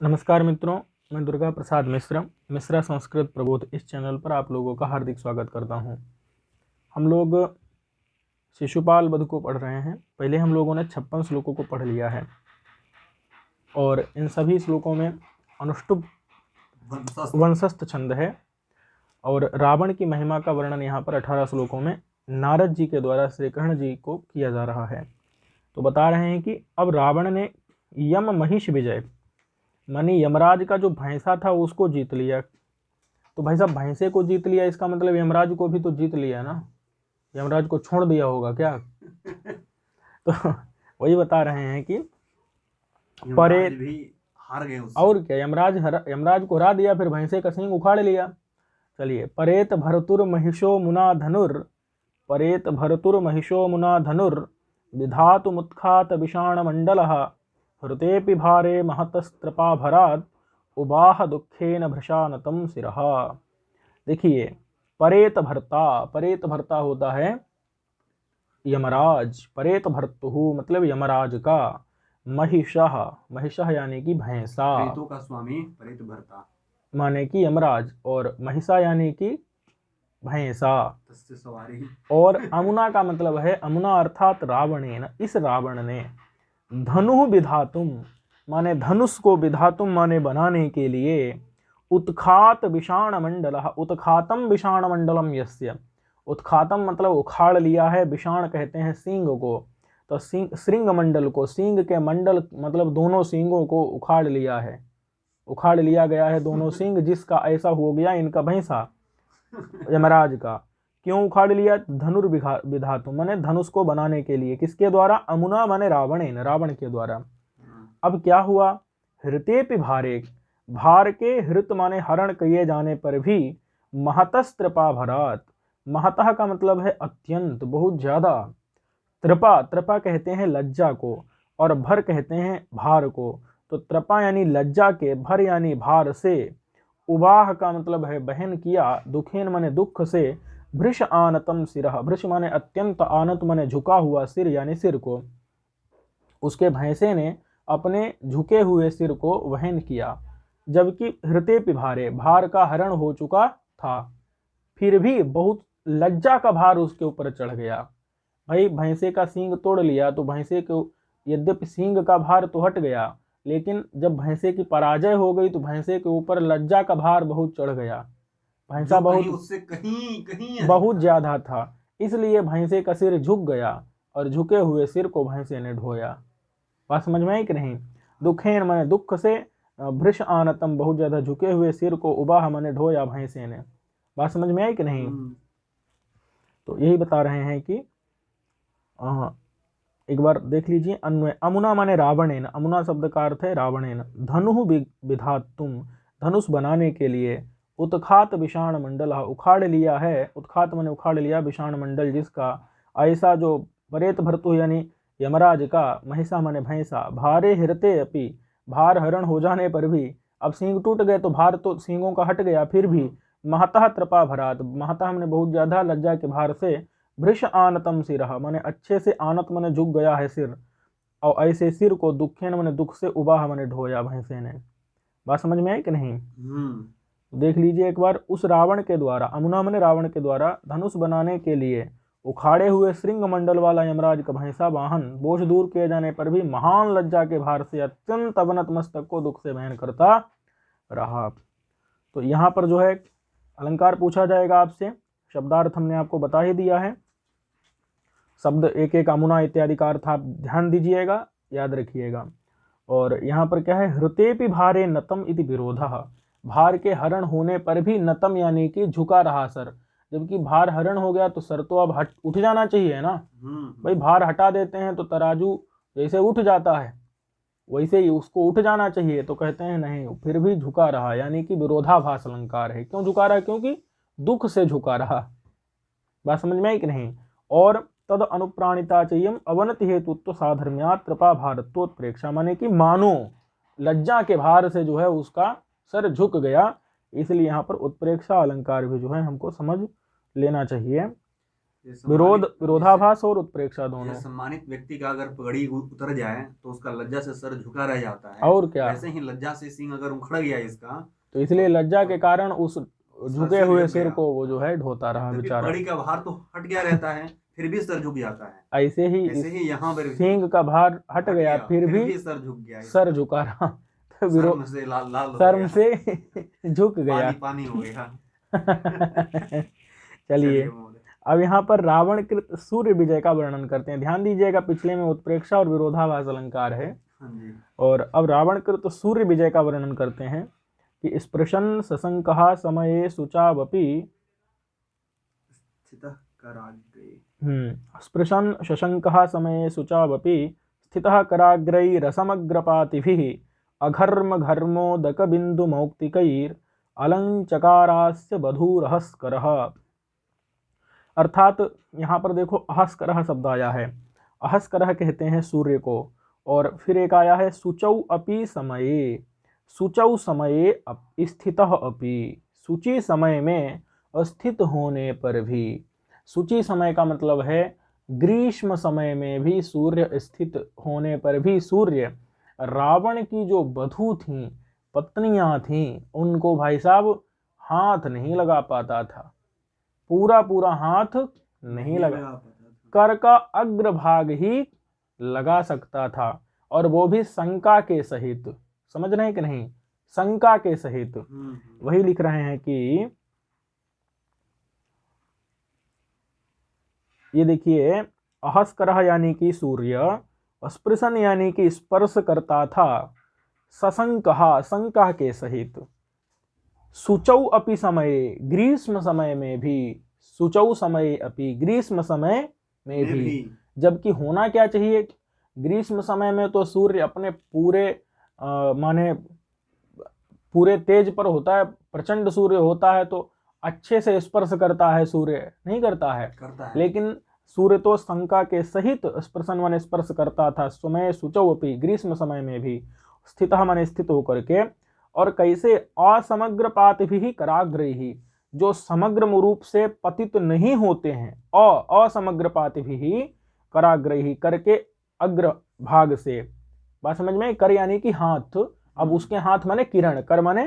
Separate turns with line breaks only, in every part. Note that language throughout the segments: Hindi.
नमस्कार मित्रों, मैं दुर्गा प्रसाद मिश्रा संस्कृत प्रबोध इस चैनल पर आप लोगों का हार्दिक स्वागत करता हूं। हम लोग शिशुपाल वध को पढ़ रहे हैं। पहले हम लोगों ने 56 श्लोकों को पढ़ लिया है और इन सभी श्लोकों में अनुष्टुप वंशस्थ छंद है और रावण की महिमा का वर्णन यहाँ पर 18 श्लोकों में नारद जी के द्वारा श्री कृष्ण जी को किया जा रहा है। तो बता रहे हैं कि अब रावण ने यम महिष विजय मानी यमराज का जो भैंसा था उसको जीत लिया। तो भाई साहब, भैंसे को जीत लिया इसका मतलब यमराज को भी तो जीत लिया ना, यमराज को छोड़ दिया होगा क्या? तो वही बता रहे हैं कि परे
भी हार गए उससे।
और क्या, यमराज को हरा दिया, फिर भैंसे का सिंह उखाड़ लिया। चलिए, परेत भरतुर महिषो मुना धनुर, परेत भरतुर महिषो मुना धनुर विधातु मुत्खात विषाण मंडल हृतेपि भारे महतस्त्रपा भरात उबाह दुखेन भृशानतम सिरहा। देखिए, परेत भरता होता है यमराज, परेत भर्तुहु मतलब यमराज का, महिषः यानी कि भैंसा,
प्रेतों का स्वामी परेत भरता
माने कि यमराज, और महिषा यानी कि भैंसा,
तस्य सवारी।
और अमुना का मतलब है अमुना अर्थात रावणेन, इस रावण ने धनु विधातुम माने धनुष को, विधातुम माने बनाने के लिए, उत्खात विषाण मंडल, उत्खातम विषाण मंडलम यस्य, उत्खातम मतलब उखाड़ लिया है, विषाण कहते हैं सींग को, तो श्रृंग मंडल को, सींग के मंडल मतलब दोनों सींगों को उखाड़ लिया है, उखाड़ लिया गया है दोनों सींग, जिसका ऐसा हो गया इनका भैंसा यमराज का। क्यों उखाड़ लिया? धनुर्विधातु माने धनुष को बनाने के लिए, किसके द्वारा? अमुना माने रावणेन, रावण के द्वारा। अब क्या हुआ? हृतेपि भारे, भार के हृत माने हरण किए जाने पर भी, महतस्त्रपा भरात, महतः का मतलब है अत्यंत, बहुत ज्यादा, त्रपा कहते हैं लज्जा को, और भर कहते हैं भार को। तो त्रपा यानी लज्जा के, भर यानी भार से, उबाह का मतलब है बहन किया, दुखेन माने दुख से, भृश आनतम सिरह, भृश माने अत्यंत, आनत माने झुका हुआ, सिर यानी सिर को, उसके भैंसे ने अपने झुके हुए सिर को वहन किया, जबकि हृदय पिभारे, भार का हरण हो चुका था, फिर भी बहुत लज्जा का भार उसके ऊपर चढ़ गया। भाई, भैंसे का सींग तोड़ लिया तो भैंसे को यद्यपि सींग का भार तो हट गया, लेकिन जब भैंसे की पराजय हो गई तो भैंसे के ऊपर लज्जा का भार बहुत चढ़ गया, भैंसा बहुत ज्यादा था, इसलिए भैंसे का सिर झुक गया और झुके हुए सिर को भैंसे ने ढोया। बात समझ में आई कि नहीं? दुखेन माने दुख से, भृश आनतम बहुत ज्यादा झुके हुए सिर को, उबाह माने ढोया भैंसे ने। बात समझ में आई कि नहीं? तो यही बता रहे हैं कि एक बार देख लीजिए अन्वय। अमुना माने रावणेन, अमुना शब्द का अर्थ है रावणेन, धनु विधातुम धनुष बनाने के लिए, उत्खात विषाण मंडल उखाड़ लिया है, उत्खात माने उखाड़ लिया, विषाण मंडल जिसका, ऐसा जो परेत भर्तु यानी यमराज का, महिषा माने भैंसा, भारे हृते अपि भार हरण हो जाने पर भी, अब सींग टूट गए तो भार तो सींगों का हट गया, फिर भी महतः त्रपा भरात, महतः हमने बहुत ज्यादा लज्जा के भार से, भृश आनतम सिरह माने अच्छे से, आनत माने झुक गया है सिर, और ऐसे सिर को, दुखेन माने दुख से, उबाह माने ढोया भैंसे ने। बात समझ में आई कि नहीं? देख लीजिए एक बार, उस रावण के द्वारा, अमुना माने रावण के द्वारा धनुष बनाने के लिए उखाड़े हुए श्रृंग मंडल वाला यमराज का भैंसा वाहन बोझ दूर किए जाने पर भी महान लज्जा के भार से अत्यंत अवनत मस्तक को दुख से वहन करता रहा। तो यहाँ पर जो है अलंकार पूछा जाएगा आपसे, शब्दार्थ हमने आपको बता ही दिया है, शब्द एक एक अमुना इत्यादि का अर्थ आप ध्यान दीजिएगा, याद रखिएगा। और यहाँ पर क्या है? हृतेपि भारे नतम इति विरोधः, भार के हरण होने पर भी नतम यानी कि झुका रहा सर, जबकि भार हरण हो गया तो सर तो अब उठ जाना चाहिए ना। भाई, भार हटा देते हैं तो तराजू जैसे उठ जाता है वैसे ही उसको उठ जाना चाहिए, तो कहते हैं नहीं, फिर भी झुका रहा, यानी कि विरोधाभास अलंकार है। क्यों झुका रहा? क्योंकि दुख से झुका रहा। बात समझ में आई कि नहीं? और तद अनुप्राणिता चाहिए अवनति हेतुत्व साधर्म्यात् कृपा भारतोत्प्रेक्षा, माने कि मानो लज्जा के भार से जो है उसका सर झुक गया, इसलिए यहाँ पर उत्प्रेक्षा अलंकार भी जो है हमको समझ लेना चाहिए।
ये सम्मानित-
विरोधाभास और उत्प्रेक्षा
ये
दोनों।
सम्मानित व्यक्ति का अगर पगड़ी उतर जाए तो उसका लज्जा से सर झुका रह जाता है।
और क्या,
वैसे ही लज्जा से सिंह अगर उखड़ गया इसका,
तो इसलिए लज्जा के कारण उस झुके
से
हुए
झुक
सिर
गया।
को वो जो है ढोता रहा
यद्यपि
बेचारा।
पगड़ी का भार तो हट गया रहता है, फिर भी सर झुक जाता है।
ऐसे ही
ऐसे ही यहाँ पर भी
सिंह का भार हट गया, फिर भी
सर झुक गया,
सर झुका रहा। तो
शर्म से लाल लाल हो
शर्म
गया,
से झुक गया।
पानी पानी हो गया।
चलिए
महोदय।
अब यहाँ पर रावण कृत सूर्य विजय का वर्णन करते हैं। ध्यान दीजिएगा, पिछले में उत्प्रेक्षा और विरोधाभास अलंकार है,
हाँ जी।
और अब रावण कृत सूर्य विजय का वर्णन करते हैं कि स्पृशन सशंकः समये शुचावपि
स्थितः कराग्रे।
स्पृशन शशंकः समये शुचावपि स्थितः कराग्रैरसमग्रपातिभिः अघर्म घर्मोदकबिन्दुमौक्तिकैर अलंचकारास्य बधूरहस्करः। अर्थात यहाँ पर देखो अहस्करः शब्द आया है। अहस्करः कहते हैं सूर्य को, और फिर एक आया है शुचौ अपि समये। शुचौ समये स्थितः अपि, शुचि समय में स्थित होने पर भी। शुचि समय का मतलब है ग्रीष्म समय में भी सूर्य स्थित होने पर भी सूर्य रावण की जो बधू थीं, पत्नियां थीं, उनको भाई साहब हाथ नहीं लगा पाता था, पूरा पूरा हाथ नहीं लगा, कर का अग्रभाग ही लगा सकता था, और वो भी शंका के सहित। समझ रहे हैं कि नहीं, शंका के सहित। वही लिख रहे हैं कि ये देखिए, अहस्करः यानी कि सूर्य, स्पृशन यानी कि स्पर्श करता था, सशंकः शंका के सहित, शुचौ अपि समय ग्रीष्म समय में भी, शुचौ समय अपि ग्रीष्म समय में भी। जबकि होना क्या चाहिए, ग्रीष्म समय में तो सूर्य अपने पूरे माने पूरे तेज पर होता है, प्रचंड सूर्य होता है, तो अच्छे से स्पर्श करता है, सूर्य नहीं करता है, लेकिन सूर्य तो शंका के सहित स्पर्शन माने स्पर्श करता था। समय शुचौ अपि ग्रीष्म समय में भी, स्थितः माने स्थित होकर के, और कैसे असमग्र पातिभिः कराग्रैः, जो समग्र रूप से पतित नहीं होते हैं, असमग्र पातिभिः कराग्रैः करके अग्र भाग से। बात समझ में, कर यानी कि हाथ, अब उसके हाथ माने किरण, कर माने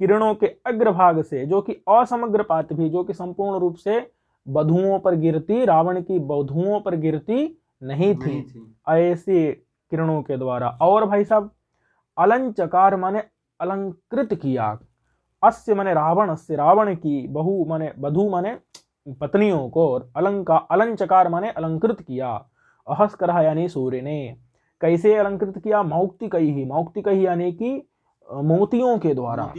किरणों के अग्रभाग से, जो कि असमग्र पातिभिः, जो कि संपूर्ण रूप से बधुओं पर गिरती, रावण की बधुओं पर गिरती नहीं थी, ऐसे किरणों के द्वारा। और भाई साहब अलंचकार माने अलंकृत किया, अस्य माने रावण से, रावण की बहु माने बधू माने पत्नियों को, और अलंचकार माने अलंकृत किया। अहस्करः यानी सूर्य ने। कैसे अलंकृत किया, मौक्तिकैः, मौक्तिकैः यानी कि मोतियों के द्वारा।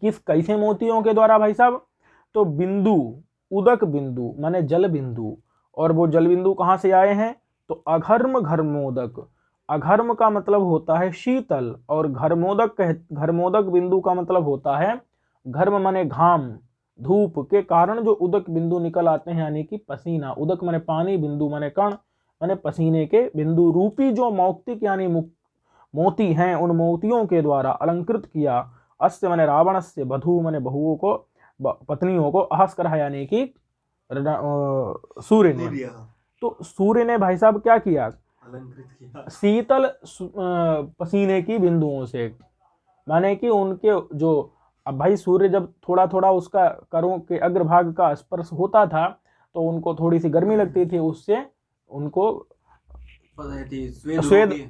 किस कैसे मोतियों के द्वारा भाई साहब, तो बिंदु, उदक बिंदु माने जल बिंदु, और वो जल बिंदु कहाँ से आए हैं, तो अघर्म घर्मोदक, अघर्म का मतलब होता है शीतल, और घर्मोदक बिंदु का मतलब होता है घर्म माने घाम, धूप के कारण जो उदक बिंदु निकल आते हैं, यानी कि पसीना। उदक माने पानी, बिंदु माने कण माने पसीने के बिंदु रूपी जो मौक्तिक यानी मोती हैं, उन मोतियों के द्वारा अलंकृत किया। अस्य माने रावण से, बधू माने बहुओं को, पत्नियों को, अहस्करः यानी कि सूर्य ने। तो सूर्य ने भाई साहब क्या किया,
अलंकृत किया
शीतल पसीने की बिंदुओं से, माने कि उनके जो, अब भाई सूर्य जब थोड़ा थोड़ा उसका करों के अग्रभाग का स्पर्श होता था, तो उनको थोड़ी सी गर्मी लगती थी, उससे उनको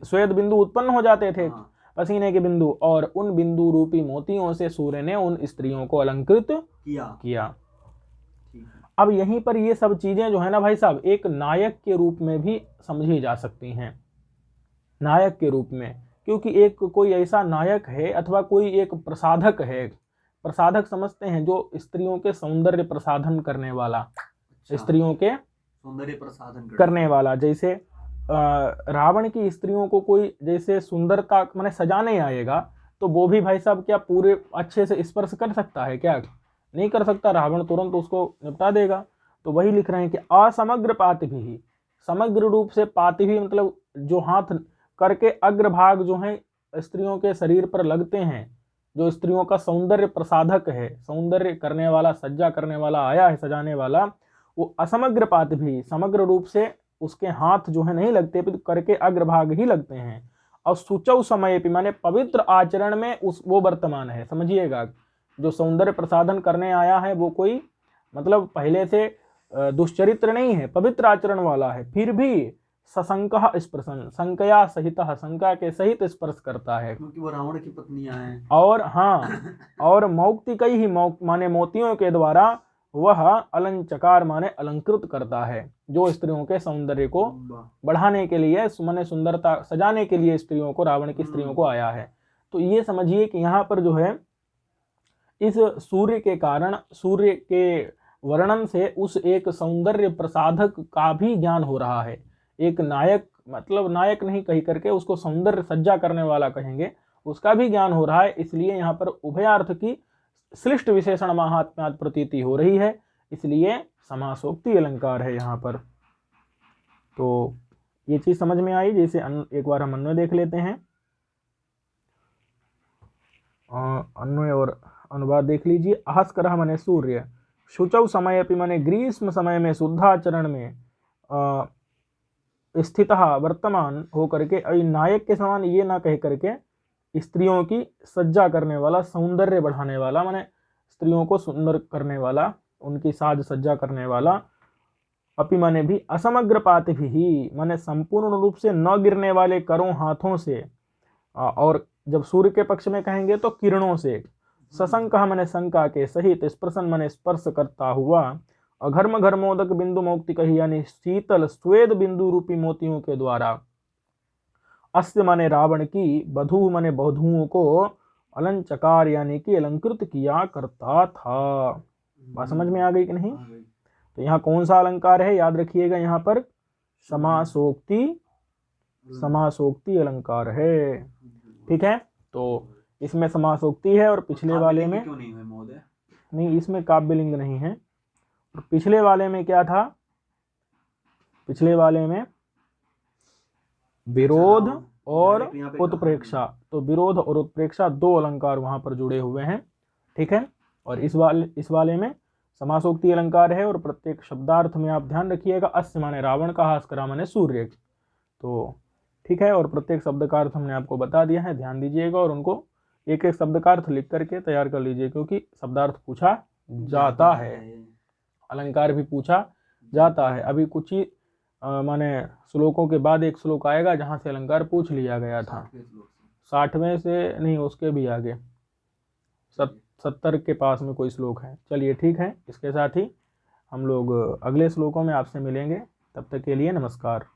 श्वेत बिंदु उत्पन्न हो जाते थे, पसीने के बिंदु, और उन बिंदु रूपी मोतियों से सूर्य ने उन स्त्रियों को अलंकृत किया। अब यहीं पर ये सब चीजें जो है ना भाई साहब, एक नायक के रूप में भी समझी जा सकती हैं, नायक के रूप में, क्योंकि एक कोई ऐसा नायक है अथवा कोई एक प्रसाधक है, प्रसाधक समझते हैं जो स्त्रियों के सौंदर्य प्रसाधन करने वाला, स्त्रियों के
सौंदर्य प्रसाधन
करने वाला। जैसे रावण की स्त्रियों को कोई जैसे सुंदरता माने सजाने आएगा, तो वो भी भाई साहब क्या पूरे अच्छे से स्पर्श कर सकता है, क्या नहीं कर सकता, रावण तुरंत उसको निपटा देगा। तो वही लिख रहे हैं कि असमग्र पातिभिः, समग्र रूप से पातिभिः मतलब जो हाथ करके अग्रभाग जो है स्त्रियों के शरीर पर लगते हैं, जो स्त्रियों का सौंदर्य प्रसाधक है, सौंदर्य करने वाला, सज्जा करने वाला आया है, सजाने वाला, वो असमग्र पात भी, समग्र रूप से उसके हाथ जो है नहीं लगते, करके अग्रभाग ही लगते हैं। और सुचौ समय भी माने पवित्र आचरण में उस वो वर्तमान है। समझिएगा, जो सौंदर्य प्रसाधन करने आया है वो कोई मतलब पहले से दुष्चरित्र नहीं है, पवित्र आचरण वाला है, फिर भी सशंकः स्पर्शन, शंकया सहित, शंका के सहित स्पर्श करता है,
क्योंकि वो रावण की पत्नियां हैं।
और हाँ, और मौक्तिकई ही माने मोतियों के द्वारा वह अलंचकार माने अलंकृत करता है, जो स्त्रियों के सौंदर्य को बढ़ाने के लिए, माने सुंदरता सजाने के लिए स्त्रियों को, रावण की स्त्रियों को आया है। तो ये समझिए कि यहाँ पर जो है इस सूर्य के कारण, सूर्य के वर्णन से उस एक सौंदर्य प्रसाधक का भी ज्ञान हो रहा है। एक नायक, मतलब नायक नहीं कही करके उसको सौंदर्य सज्जा करने वाला कहेंगे, उसका भी ज्ञान हो रहा है। इसलिए यहाँ पर उभयार्थ की श्लिष्ट विशेषण महात्म्यात् प्रतीति हो रही है, इसलिए समासोक्ति अलंकार है यहाँ पर। तो ये चीज समझ में आई। जैसे एक बार हम अन्वय देख लेते हैं, अन्वय और अनुवाद देख लीजिए। अहस्कर माने सूर्य, शुचौ समय अपि माने ग्रीष्म समय में शुद्धाचरण में स्थित वर्तमान होकर के, नायक के समान ये ना कह करके स्त्रियों की सज्जा करने वाला, सौंदर्य बढ़ाने वाला, माने स्त्रियों को सुंदर करने वाला, उनकी साज सज्जा करने वाला। अपि माने भी असमग्र पात भी माने संपूर्ण रूप से न गिरने वाले करों हाथों से, और जब सूर्य के पक्ष में कहेंगे तो किरणों से। सशंकः माने शंका के सहित, स्पर्शन माने स्पर्श करता हुआ, अघर्म घर्मोदक बिंदु मौक्तिक यानी शीतल स्वेद बिंदु रूपी मोतियों के द्वारा, अस्य माने रावण की, बधू माने बधुओं को, अलंचकार यानी कि अलंकृत किया करता था। बात समझ में आ गई कि नहीं? तो यहाँ कौन सा अलंकार है याद रखिएगा, यहाँ पर समासोक्ति, समासोक्ति अलंकार है। ठीक है, तो इसमें समासोक्ति है, और पिछले वाले में
क्यों नहीं हुए महोदय?
नहीं, इसमें काव्यलिंग नहीं है। और पिछले वाले में क्या था? पिछले वाले में विरोध और उत्प्रेक्षा, तो विरोध और उत्प्रेक्षा दो अलंकार वहां पर जुड़े हुए हैं। ठीक है, और इस वाले में समासोक्ति अलंकार है, और प्रत्येक शब्दार्थ में आप ध्यान रखिएगा, अस्य माने रावण का, हास्करा माने सूर्य। तो ठीक है, और प्रत्येक शब्द का अर्थ हमने आपको बता दिया है, ध्यान दीजिएगा, और उनको एक एक शब्द का अर्थ लिख करके तैयार कर लीजिए, क्योंकि शब्दार्थ पूछा जाता है, अलंकार भी पूछा जाता है। अभी कुछ ही माने श्लोकों के बाद एक श्लोक आएगा जहाँ से अलंकार पूछ लिया गया था, 60वें से नहीं, उसके भी आगे 70 के पास में कोई श्लोक है। चलिए ठीक है, इसके साथ ही हम लोग अगले श्लोकों में आपसे मिलेंगे, तब तक के लिए नमस्कार।